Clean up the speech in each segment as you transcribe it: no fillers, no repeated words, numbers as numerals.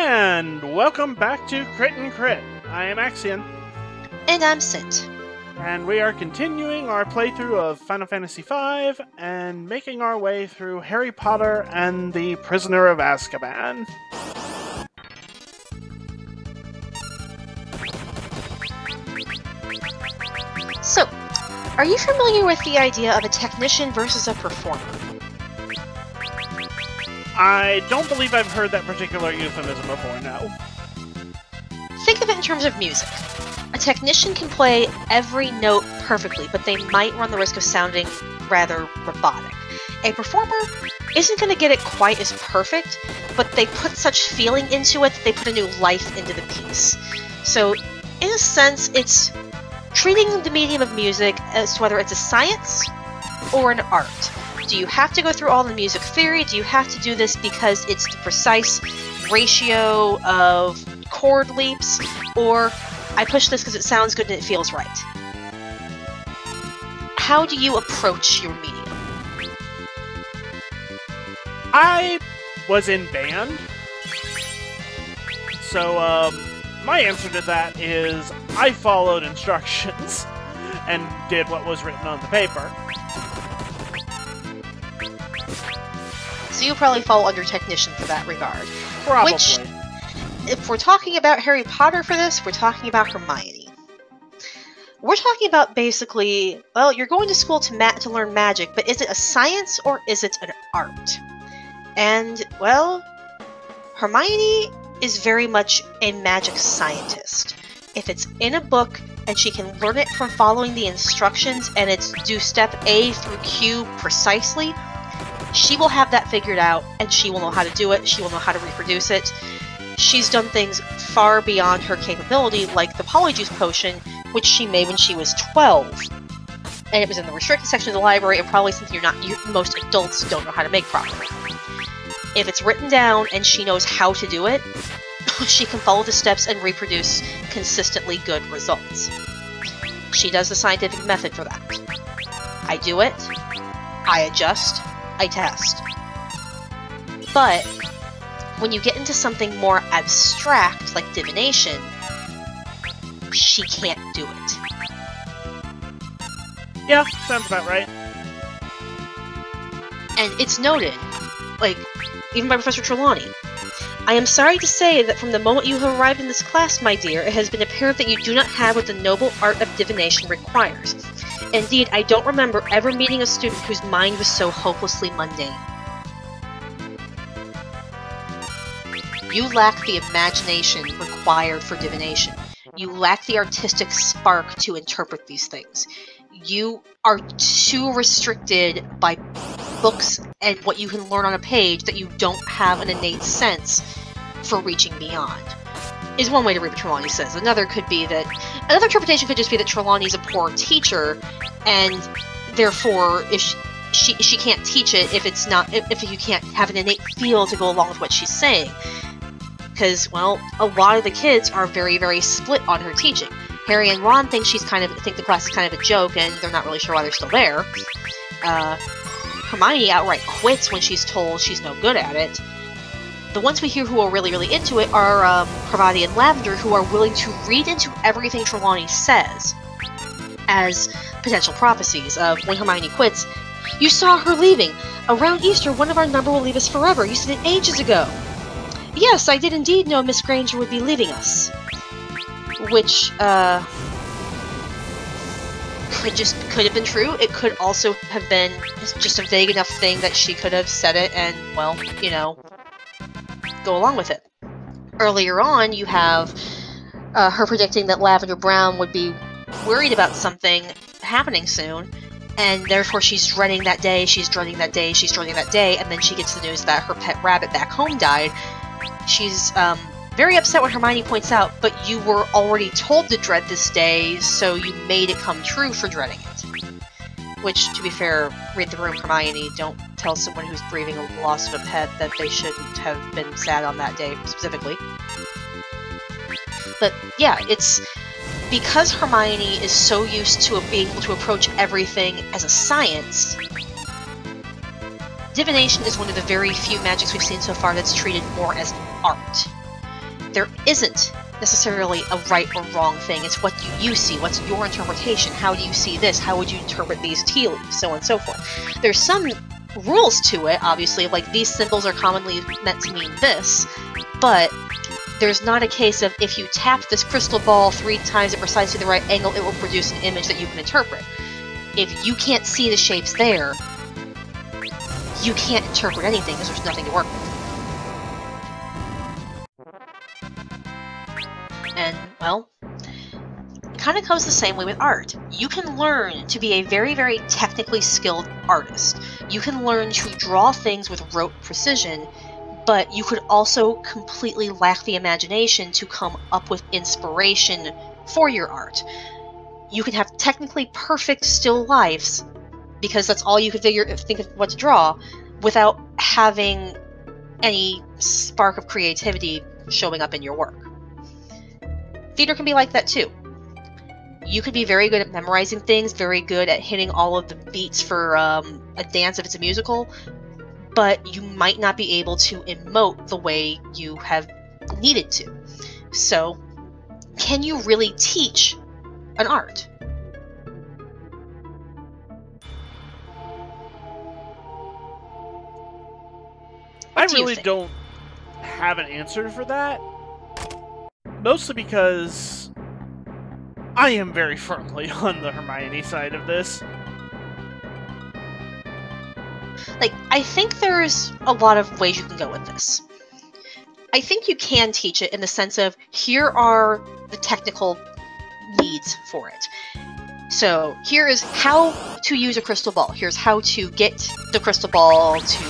And welcome back to Crit and Crit. I am Axion. And I'm Sint. And we are continuing our playthrough of Final Fantasy V and making our way through Harry Potter and the Prisoner of Azkaban. So, are you familiar with the idea of a technician versus a performer? I don't believe I've heard that particular euphemism before, no. Think of it in terms of music. A technician can play every note perfectly, but they might run the risk of sounding rather robotic. A performer isn't going to get it quite as perfect, but they put such feeling into it that they put a new life into the piece. So, in a sense, it's treating the medium of music as to whether it's a science or an art. Do you have to go through all the music theory? Do you have to do this because it's the precise ratio of chord leaps? Or, I push this because it sounds good and it feels right? How do you approach your medium? I was in band, so my answer to that is I followed instructions and did what was written on the paper. So you probably fall under technician for that regard. Probably. Which, if we're talking about Harry Potter for this, we're talking about Hermione. We're talking about basically, well, you're going to school to learn magic, but is it a science or is it an art? And, well, Hermione is very much a magic scientist. If it's in a book and she can learn it from following the instructions and it's do step A through Q precisely, she will have that figured out and she will know how to do it, she will know how to reproduce it. She's done things far beyond her capability, like the Polyjuice Potion, which she made when she was 12. And it was in the restricted section of the library, and probably something most adults don't know how to make properly. If it's written down and she knows how to do it, she can follow the steps and reproduce consistently good results. She does the scientific method for that. I do it, I adjust, I test. But when you get into something more abstract, like divination, she can't do it. Yeah, sounds about right. And it's noted, like, even by Professor Trelawney. I am sorry to say that from the moment you have arrived in this class, my dear, it has been apparent that you do not have what the noble art of divination requires. Indeed, I don't remember ever meeting a student whose mind was so hopelessly mundane. You lack the imagination required for divination. You lack the artistic spark to interpret these things. You are too restricted by books and what you can learn on a page that you don't have an innate sense for reaching beyond. Is one way to read what Trelawney says. Another interpretation could just be that Trelawney's a poor teacher, and therefore, if she can't teach it if you can't have an innate feel to go along with what she's saying. Because, well, a lot of the kids are very, very split on her teaching. Harry and Ron think the class is kind of a joke, and they're not really sure why they're still there. Hermione outright quits when she's told she's no good at it. The ones we hear who are really, really into it are Parvati and Lavender, who are willing to read into everything Trelawney says as potential prophecies of when Hermione quits. You saw her leaving. Around Easter, one of our number will leave us forever. You said it ages ago. Yes, I did indeed know Miss Granger would be leaving us. Which, could have been true. It could also have been just a vague enough thing that she could have said it and, well, you know, go along with it. Earlier on, you have her predicting that Lavender Brown would be worried about something happening soon, and therefore she's dreading that day, she's dreading that day, she's dreading that day, and then she gets the news that her pet rabbit back home died. She's very upset when Hermione points out, but you were already told to dread this day, so you made it come true for dreading it. Which, to be fair, read the room, Hermione. Don't tell someone who's grieving the loss of a pet that they shouldn't have been sad on that day, specifically. But, yeah, it's because Hermione is so used to being able to approach everything as a science. Divination is one of the very few magics we've seen so far that's treated more as art. there isn't necessarily a right or wrong thing. It's what do you see? What's your interpretation? How do you see this? How would you interpret these tea leaves? So on and so forth. There's some rules to it, obviously, like these symbols are commonly meant to mean this, but there's not a case of if you tap this crystal ball 3 times at precisely the right angle, it will produce an image that you can interpret. If you can't see the shapes there, you can't interpret anything because there's nothing to work with. And, well, it kind of goes the same way with art. You can learn to be a very, very technically skilled artist. You can learn to draw things with rote precision, but you could also completely lack the imagination to come up with inspiration for your art. You can have technically perfect still lifes, because that's all you could think of what to draw, without having any spark of creativity showing up in your work. Theater can be like that too. You could be very good at memorizing things, very good at hitting all of the beats for a dance if it's a musical, but you might not be able to emote the way you have needed to. So, can you really teach an art? I really don't have an answer for that. Mostly because I am very firmly on the Hermione side of this. Like, I think there's a lot of ways you can go with this. I think you can teach it in the sense of, here are the technical needs for it. So, here is how to use a crystal ball. Here's how to get the crystal ball to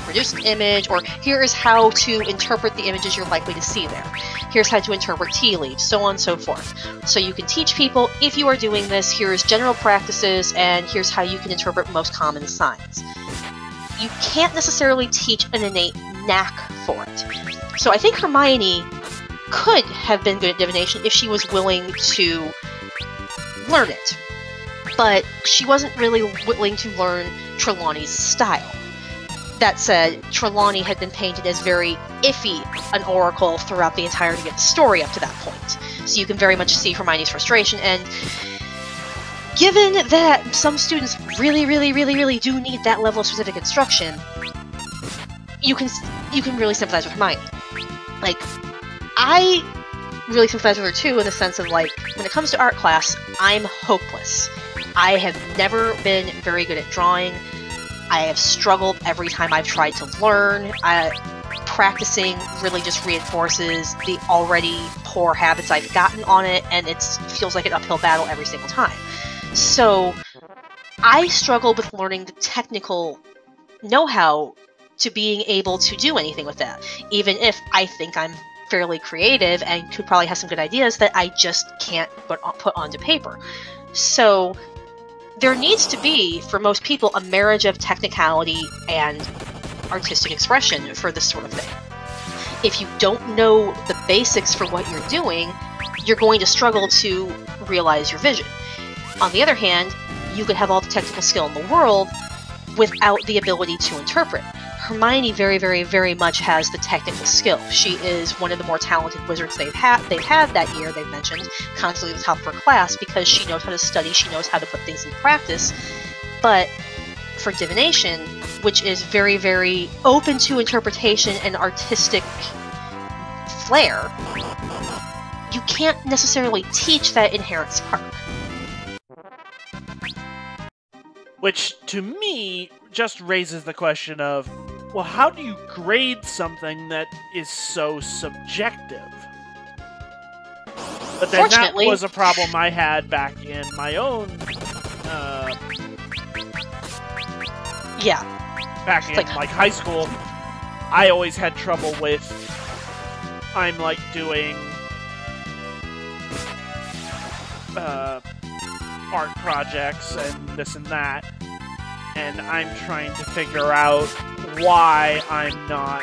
produce an image, or here is how to interpret the images you're likely to see there. Here's how to interpret tea leaves, so on and so forth. So you can teach people, if you are doing this, here's general practices, and here's how you can interpret most common signs. You can't necessarily teach an innate knack for it. So I think Hermione could have been good at divination if she was willing to learn it. But she wasn't really willing to learn Trelawney's style. That said, Trelawney had been painted as very iffy an oracle throughout the entirety of the story up to that point. So you can very much see Hermione's frustration, and given that some students really do need that level of specific instruction, you can really sympathize with Hermione. Like, I really sympathize with her too, in the sense of, like, when it comes to art class, I'm hopeless. I have never been very good at drawing. I have struggled every time I've tried to learn. Practicing really just reinforces the already poor habits I've gotten on it, and it feels like an uphill battle every single time. So, I struggle with learning the technical know-how to being able to do anything with that, even if I think I'm fairly creative and could probably have some good ideas that I just can't put onto paper. So, there needs to be, for most people, a marriage of technicality and artistic expression for this sort of thing. If you don't know the basics for what you're doing, you're going to struggle to realize your vision. On the other hand, you could have all the technical skill in the world without the ability to interpret. Hermione very much has the technical skill. She is one of the more talented wizards they've had that year, they've mentioned, constantly at the top of her class, because she knows how to study, she knows how to put things in practice. But for divination, which is very open to interpretation and artistic flair, you can't necessarily teach that inherent spark. Which, to me, just raises the question of, well, how do you grade something that is so subjective? But then that was a problem I had back in my own, back in, like, high school. I always had trouble with, I'm, like, doing, art projects and this and that, and I'm trying to figure out why I'm not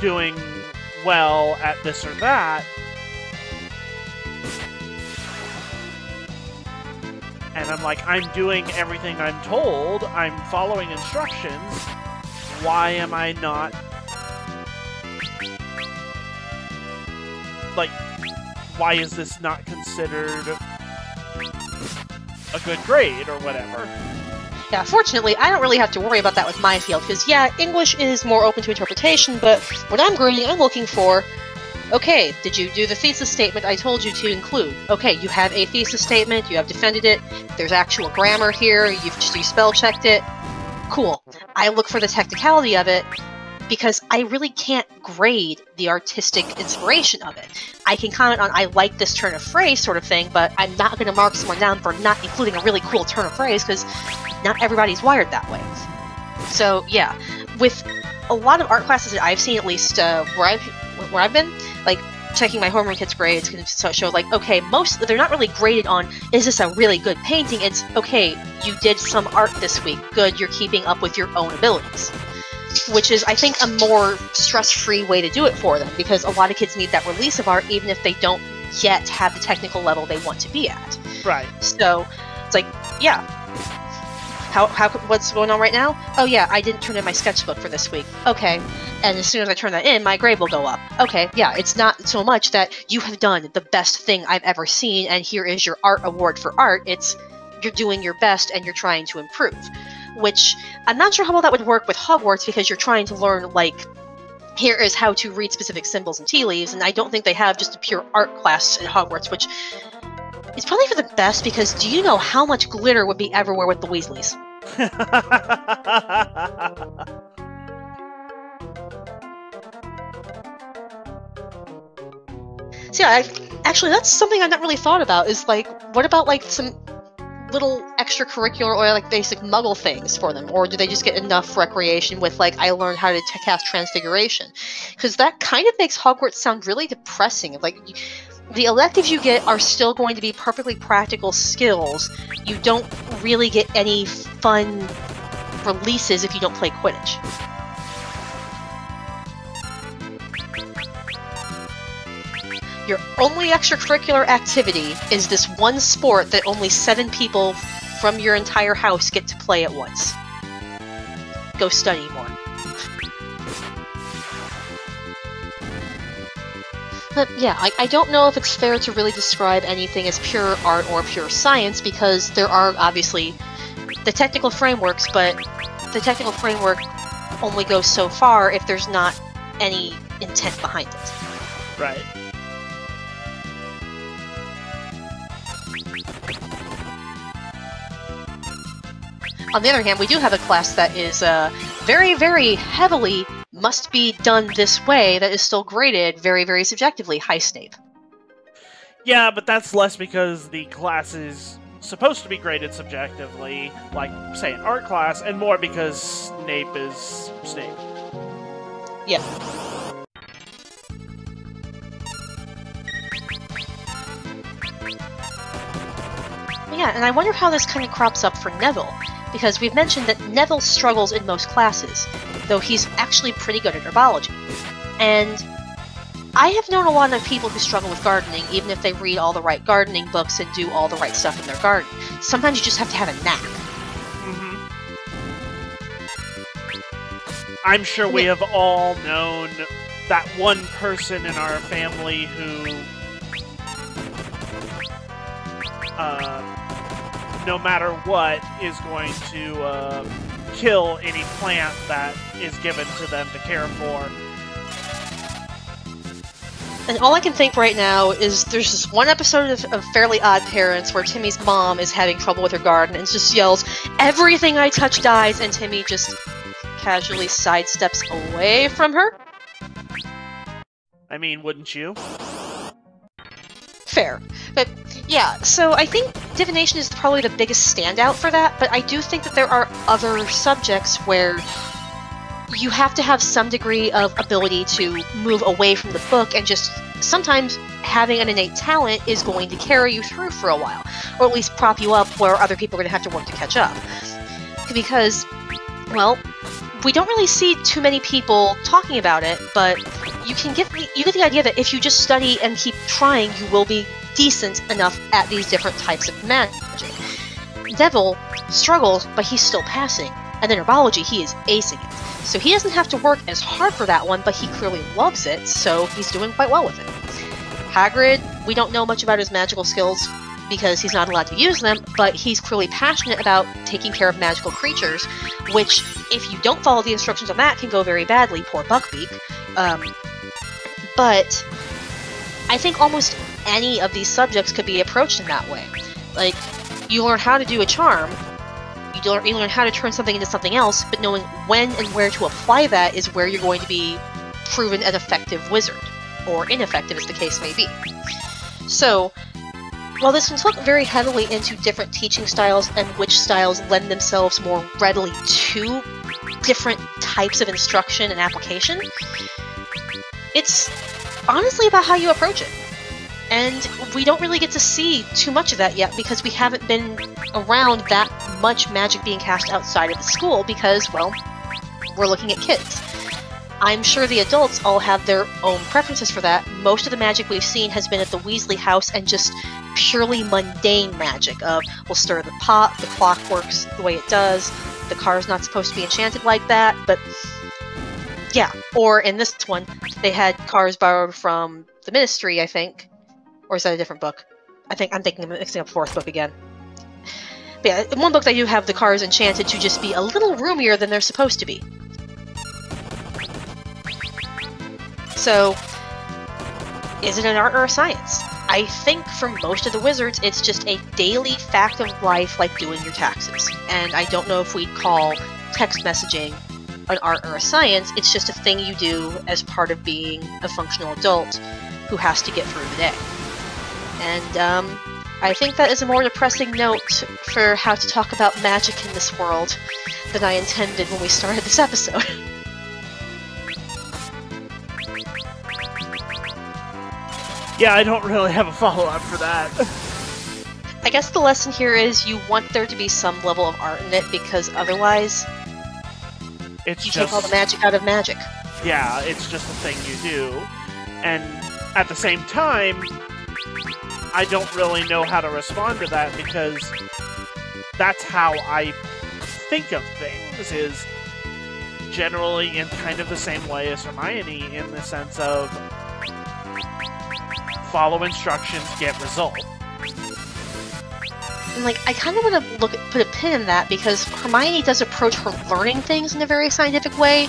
doing well at this or that. And I'm like, I'm doing everything I'm told, I'm following instructions, why am I not like, why is this not considered a good grade or whatever? Yeah, fortunately, I don't really have to worry about that with my field, because yeah, English is more open to interpretation, but when I'm grading, I'm looking for, okay, did you do the thesis statement I told you to include? Okay, you have a thesis statement, you have defended it, there's actual grammar here, you spell-checked it. Cool. I look for the technicality of it, because I really can't grade the artistic inspiration of it. I can comment on, I like this turn of phrase sort of thing, but I'm not going to mark someone down for not including a really cool turn of phrase, because not everybody's wired that way. So, yeah. With a lot of art classes that I've seen, at least where I've been, like, checking my homeroom kids' grades can show, like, okay, they're not really graded on, is this a really good painting? It's, okay, you did some art this week. Good, you're keeping up with your own abilities. Which is, I think, a more stress-free way to do it for them, because a lot of kids need that release of art even if they don't yet have the technical level they want to be at. Right. So, it's like, yeah. What's going on right now? Oh yeah, I didn't turn in my sketchbook for this week. Okay. And as soon as I turn that in, my grade will go up. Okay, yeah, it's not so much that you have done the best thing I've ever seen and here is your art award for art. It's, you're doing your best and you're trying to improve. Which, I'm not sure how well that would work with Hogwarts, because you're trying to learn, like, here is how to read specific symbols and tea leaves, and I don't think they have just a pure art class in Hogwarts, which is probably for the best, because do you know how much glitter would be everywhere with the Weasleys? So yeah, actually, that's something I've not really thought about, is, like, what about, like, some little extracurricular or like basic muggle things for them, or do they just get enough recreation with, like, I learned how to cast transfiguration? Because that kind of makes Hogwarts sound really depressing. Like, the electives you get are still going to be perfectly practical skills. You don't really get any fun releases if you don't play Quidditch. Your only extracurricular activity is this one sport that only 7 people from your entire house get to play at once. Go study more. But yeah, I don't know if it's fair to really describe anything as pure art or pure science, because there are obviously the technical frameworks, but the technical framework only goes so far if there's not any intent behind it. Right. On the other hand, we do have a class that is very, very heavily must be done this way, that is still graded very, very subjectively. Hi, Snape. Yeah, but that's less because the class is supposed to be graded subjectively, like, say, an art class, and more because Snape is Snape. Yeah. Yeah, and I wonder how this kind of crops up for Neville, because we've mentioned that Neville struggles in most classes, though he's actually pretty good at herbology. And I have known a lot of people who struggle with gardening, even if they read all the right gardening books and do all the right stuff in their garden. Sometimes you just have to have a knack. Mm-hmm. I'm sure we have all known that one person in our family who, no matter what, is going to kill any plant that is given to them to care for. And all I can think right now is there's this one episode of Fairly Odd Parents where Timmy's mom is having trouble with her garden and just yells, "Everything I touch dies," and Timmy just casually sidesteps away from her. I mean, wouldn't you? Fair. But yeah, so I think Divination is probably the biggest standout for that, but I do think that there are other subjects where you have to have some degree of ability to move away from the book, and just sometimes having an innate talent is going to carry you through for a while, or at least prop you up where other people are going to have to work to catch up. Because, well, we don't really see too many people talking about it, but you get the idea that if you just study and keep trying, you will be decent enough at these different types of magic. Neville struggles, but he's still passing. And then herbology, he is acing it. So he doesn't have to work as hard for that one, but he clearly loves it, so he's doing quite well with it. Hagrid, we don't know much about his magical skills because he's not allowed to use them, but he's clearly passionate about taking care of magical creatures, which, if you don't follow the instructions on that, can go very badly. Poor Buckbeak. But I think almost any of these subjects could be approached in that way. Like, you learn how to do a charm, you learn how to turn something into something else, but knowing when and where to apply that is where you're going to be proven an effective wizard. Or ineffective, as the case may be. So, while this can look very heavily into different teaching styles and which styles lend themselves more readily to different types of instruction and application, it's honestly about how you approach it. And we don't really get to see too much of that yet because we haven't been around that much magic being cast outside of the school because, well, we're looking at kids. I'm sure the adults all have their own preferences for that. Most of the magic we've seen has been at the Weasley house and just purely mundane magic of, we'll stir the pot, the clock works the way it does, the car's not supposed to be enchanted like that, but yeah. Or in this one, they had cars borrowed from the Ministry, I think. Or is that a different book? I'm mixing up fourth book again. But yeah, in one book they do have the cars enchanted to just be a little roomier than they're supposed to be. So, is it an art or a science? I think for most of the wizards, it's just a daily fact of life like doing your taxes. And I don't know if we'd call text messaging an art or a science, it's just a thing you do as part of being a functional adult who has to get through the day. And I think that is a more depressing note for how to talk about magic in this world than I intended when we started this episode. Yeah, I don't really have a follow-up for that. I guess the lesson here is you want there to be some level of art in it, because otherwise you take all the magic out of magic. Yeah, it's just a thing you do. And at the same time, I don't really know how to respond to that, because that's how I think of things, is generally in kind of the same way as Hermione, in the sense of follow instructions, get result. And like, I kind of want to put a pin in that, because Hermione does approach her learning things in a very scientific way.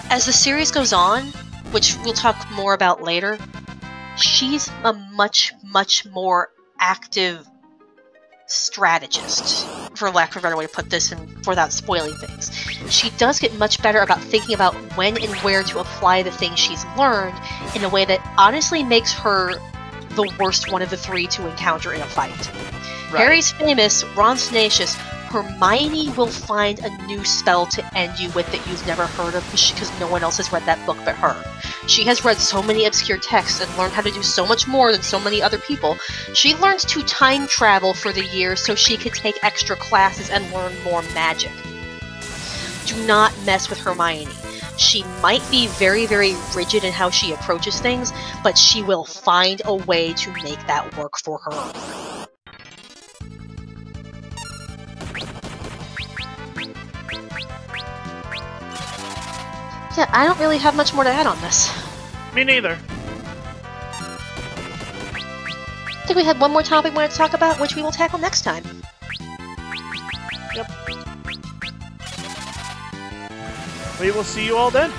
As the series goes on, which we'll talk more about later, she's a much, much more active strategist, for lack of a better way to put this, and without spoiling things. She does get much better about thinking about when and where to apply the things she's learned in a way that honestly makes her the worst one of the three to encounter in a fight. Right. Harry's famous, Ron's tenacious, Hermione will find a new spell to end you with that you've never heard of because no one else has read that book but her. She has read so many obscure texts and learned how to do so much more than so many other people. She learned to time travel for the year so she could take extra classes and learn more magic. Do not mess with Hermione. She might be very, very rigid in how she approaches things, but she will find a way to make that work for her. Yeah, I don't really have much more to add on this. Me neither. I think we had one more topic we wanted to talk about, which we will tackle next time. Yep. We will see you all then.